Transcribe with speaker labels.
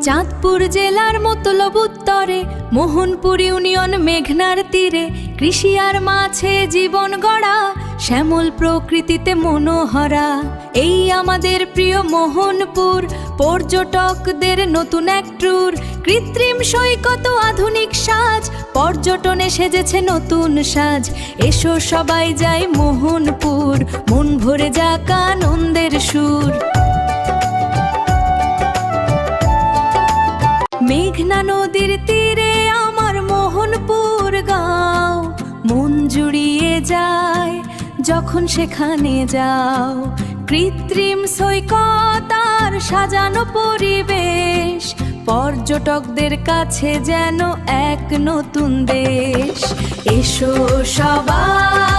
Speaker 1: চাঁদপুর জেলার মতলব উত্তরে, মোহনপুর ইউনিয়ন মেঘনার তীরে, কৃষি আর মাছে জীবন গড়া, শ্যামল প্রকৃতিতে মনোহরা। এই আমাদের প্রিয় মোহনপুর, পর্যটকদের নতুন এক ট্যুর। কৃত্রিম সৈকত আধুনিক সাজ, পর্যটনে সেজেছে নতুন সাজ। এসো সবাই যাই মোহনপুর, মন ভরে যাক আনন্দের সুর। মেঘনা নদীর তীরে আমার মোহনপুর গাঁও, মন জুড়িয়ে যায় যখন সেখানে যাও। কৃত্রিম সৈকত আর সাজানো পরিবেশ, পর্যটকদের কাছে যেন এক নতুন দেশ। এসো সবাই